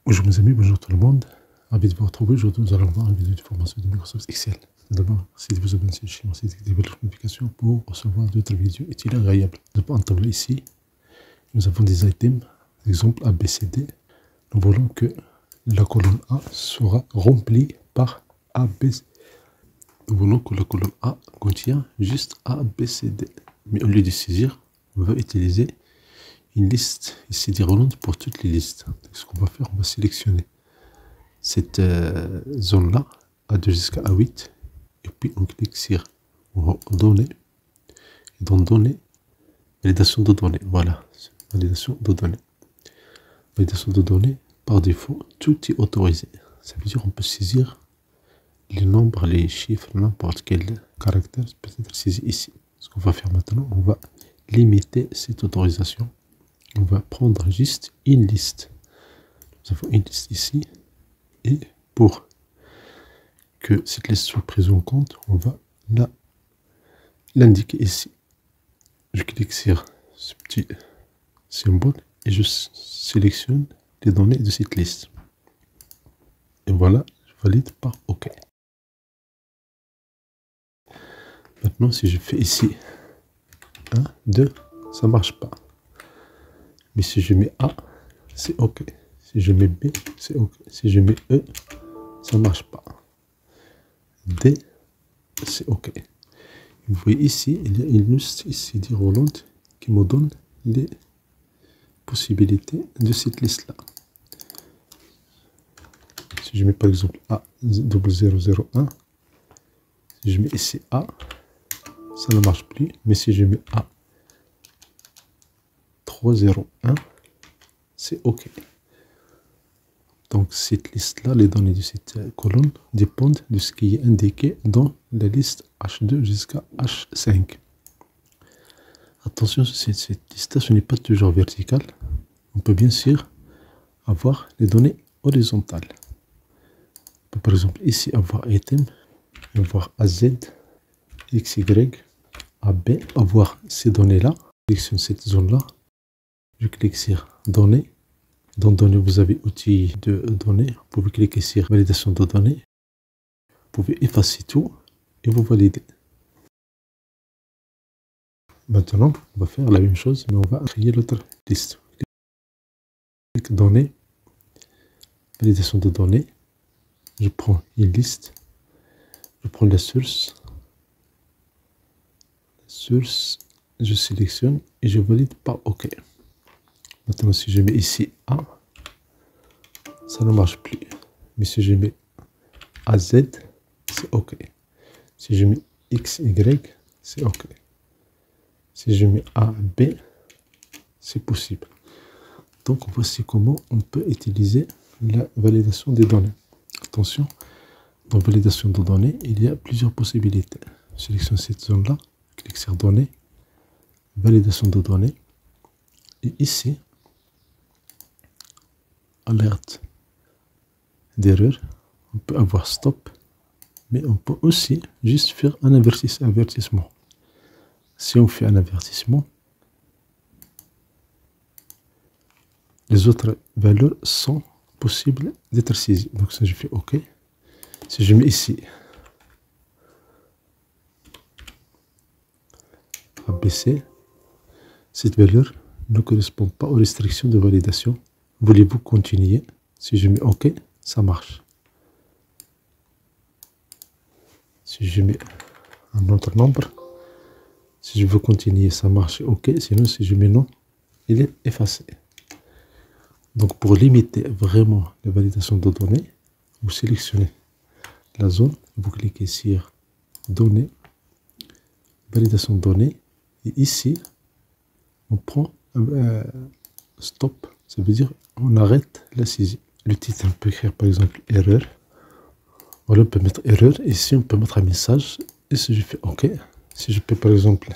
Bonjour mes amis, bonjour tout le monde. Ravi de vous retrouver. Aujourd'hui, nous allons voir une vidéo de formation de Microsoft Excel. D'abord, merci de vous abonner à cette chaîne et d'activer les notifications pour recevoir d'autres vidéos utiles et agréables. Nous avons un tableau ici. Nous avons des items, exemple A, B, C, D. Nous voulons que la colonne A sera remplie par A, B, C. Nous voulons que la colonne A contient juste A, B, C, D. Mais au lieu de saisir, on va utiliser une liste ici déroulante pour toutes les listes. Ce qu'on va faire, on va sélectionner cette zone-là, A2 jusqu'à A8, et puis on clique sur Données, et dans Données, validation de données. Voilà, validation de données. Validation de données, par défaut, tout est autorisé. Ça veut dire qu'on peut saisir les nombres, les chiffres, n'importe quel caractère peut être saisi ici. Ce qu'on va faire maintenant, on va limiter cette autorisation. On va prendre juste une liste. Nous avons une liste ici. Et pour que cette liste soit prise en compte, on va l'indiquer ici. Je clique sur ce petit symbole et je sélectionne les données de cette liste. Et voilà, je valide par OK. Maintenant, si je fais ici 1, 2, ça ne marche pas. Mais si je mets A, c'est OK. Si je mets B, c'est OK. Si je mets E, ça ne marche pas. D, c'est OK. Vous voyez ici, il y a une liste ici déroulante qui me donne les possibilités de cette liste-là. Si je mets par exemple A0001, si je mets ici A, ça ne marche plus. Mais si je mets A301, c'est OK. Donc cette liste-là, les données de cette colonne dépendent de ce qui est indiqué dans la liste H2 jusqu'à H5. Attention, cette liste-là, ce n'est pas toujours verticale. On peut bien sûr avoir les données horizontales. On peut par exemple ici avoir item, avoir AZ, XY, AB, avoir ces données-là. Je sélectionne cette zone-là. Je clique sur Données. Dans Données, vous avez outils de données. Vous pouvez cliquer sur Validation de données. Vous pouvez effacer tout et vous validez. Maintenant, on va faire la même chose, mais on va créer l'autre liste. Clique Données, Validation de données. Je prends une liste. Je prends la source. Je sélectionne et je valide par OK. Maintenant, si je mets ici A, ça ne marche plus. Mais si je mets AZ, c'est OK. Si je mets XY, c'est OK. Si je mets AB, c'est possible. Donc, voici comment on peut utiliser la validation des données. Attention, dans validation de données, il y a plusieurs possibilités. Je sélectionne cette zone-là, clique sur Données, validation de données. Et ici, alerte d'erreur, on peut avoir stop, mais on peut aussi juste faire un avertissement. Si on fait un avertissement, les autres valeurs sont possibles d'être saisies. Donc ça, je fais OK. Si je mets ici ABC, cette valeur ne correspond pas aux restrictions de validation. Voulez-vous continuer? Si je mets OK, ça marche. Si je mets un autre nombre, si je veux continuer, ça marche OK. Sinon, si je mets non, il est effacé. Donc, pour limiter vraiment la validation de données, vous sélectionnez la zone, vous cliquez sur Données, validation de données, et ici, on prend Stop. Ça veut dire on arrête la saisie. Le titre, on peut écrire par exemple erreur. Voilà, on peut mettre erreur. Ici, on peut mettre un message. Et si je fais OK, si je peux par exemple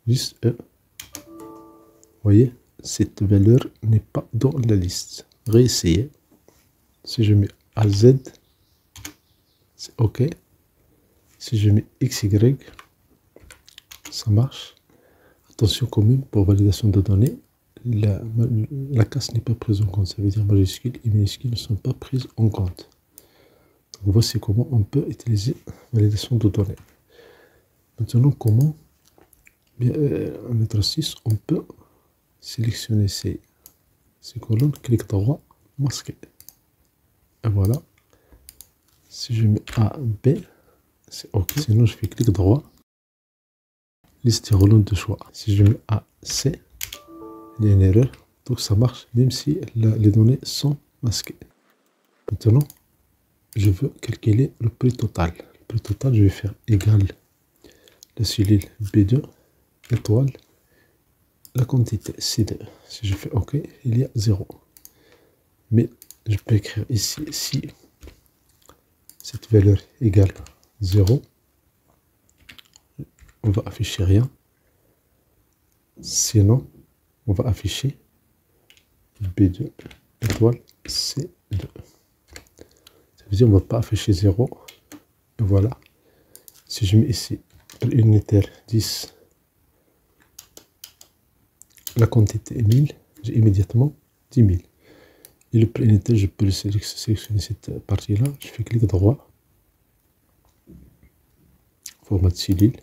juste E, vous voyez, cette valeur n'est pas dans la liste. Réessayez. Si je mets AZ, c'est OK. Si je mets XY, ça marche. Attention quand même, pour validation de données, la casse n'est pas prise en compte. Ça veut dire majuscules et minuscules ne sont pas prises en compte. Donc voici comment on peut utiliser validation de données. Maintenant, comment, bien, en exercice, on peut sélectionner ces colonnes, clic droit, masquer. Et voilà. Si je mets A, B, c'est OK. Sinon, je fais clic droit, liste des colonnes de choix. Si je mets A, C, il y a une erreur. Donc ça marche même si les données sont masquées. Maintenant, je veux calculer le prix total. Le prix total, je vais faire égal la cellule B2 étoile la quantité C2. Si je fais OK, il y a 0. Mais je peux écrire ici, si cette valeur égale 0, on va afficher rien. Sinon, on va afficher B2 étoile C2. Ça veut dire qu'on ne va pas afficher 0. Et voilà. Si je mets ici unitaire 10, la quantité est 1000, j'ai immédiatement 10 000. Et le prix unitaire, je peux sélectionner cette partie-là. Je fais clic droit, format de cellule.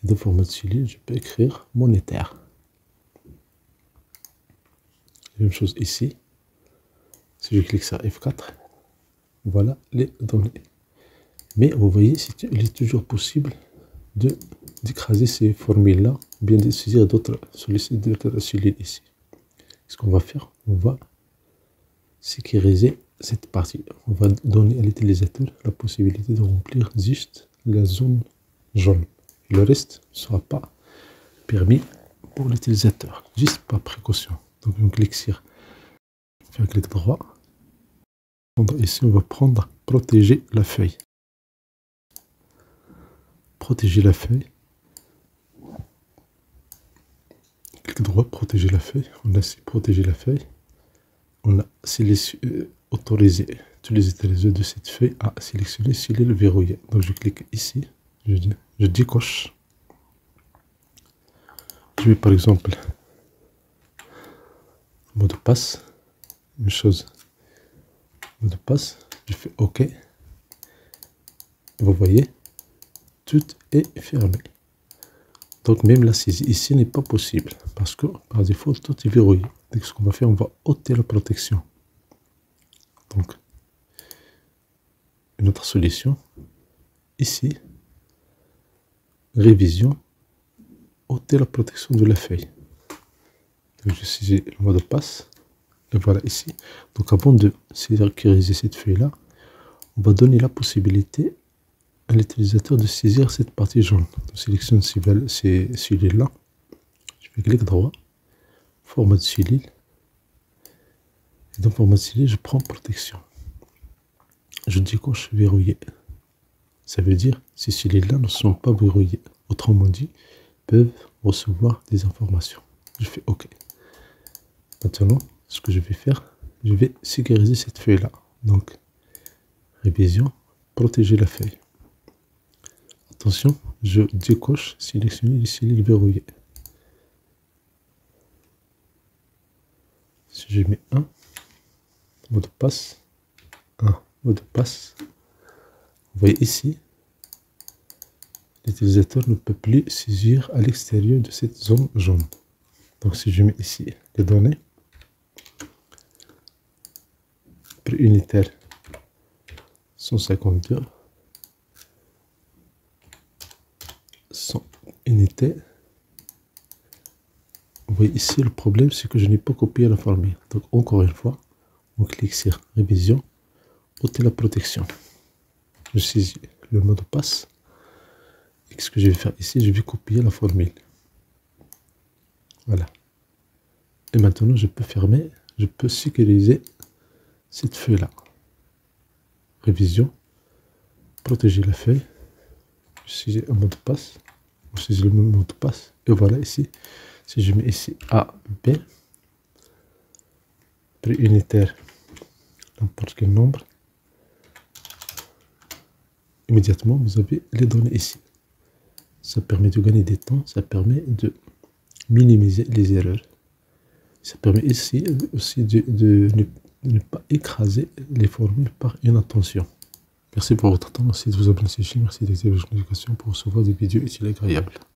Et dans format de cellule, je peux écrire monétaire. Même chose ici. Si je clique sur F4, voilà les données. Mais vous voyez, il est toujours possible d'écraser ces formules-là, bien de saisir d'autres cellules ici. Ce qu'on va faire, on va sécuriser cette partie. On va donner à l'utilisateur la possibilité de remplir juste la zone jaune. Le reste ne sera pas permis pour l'utilisateur, juste par précaution. Donc on clique sur, on fait un clic droit. Ici, on va prendre protéger la feuille. Protéger la feuille. Clic droit, protéger la feuille. On a ici protéger la feuille. On a autorisé tous les utilisateurs de cette feuille à sélectionner cellule verrouillée. Donc je clique ici, je décoche. Je mets par exemple mot de passe, une chose, mot de passe, je fais OK. Vous voyez, tout est fermé. Donc même la saisie ici n'est pas possible parce que par défaut tout est verrouillé. Donc ce qu'on va faire, on va ôter la protection. Donc une autre solution, ici, révision, ôter la protection de la feuille. Donc je saisis le mot de passe, et voilà ici. Donc avant de sécuriser cette feuille-là, on va donner la possibilité à l'utilisateur de saisir cette partie jaune. On sélectionne ces cellules-là, je fais clic droit, format de cellule, et dans format de cellule, je prends protection. Je décoche verrouillé. Ça veut dire ces cellules-là ne sont pas verrouillées. Autrement dit, peuvent recevoir des informations. Je fais OK. Maintenant, ce que je vais faire, je vais sécuriser cette feuille-là. Donc, révision, protéger la feuille. Attention, je décoche, sélectionner les cellules verrouillées. Si je mets 1, mot de passe, 1, mot de passe, vous voyez ici, l'utilisateur ne peut plus saisir à l'extérieur de cette zone jaune. Donc si je mets ici les données, prix unitaire 152, 100 unités. Vous voyez ici le problème, c'est que je n'ai pas copié la formule. Donc encore une fois, on clique sur révision, ôter la protection. Je saisis le mot de passe. Et ce que je vais faire ici, je vais copier la formule. Voilà. Et maintenant, je peux fermer, je peux sécuriser cette feuille-là. Révision, protéger la feuille. Je saisis un mot de passe. Je saisis le même mot de passe. Et voilà ici. Si je mets ici A, B, prix unitaire, n'importe quel nombre, immédiatement, vous avez les données ici. Ça permet de gagner des temps, ça permet de minimiser les erreurs. Ça permet ici aussi de ne pas écraser les formules par inattention. Merci pour votre temps, merci de vous abonner à cette chaîne, merci d'activer les notifications pour recevoir des vidéos utiles et agréables.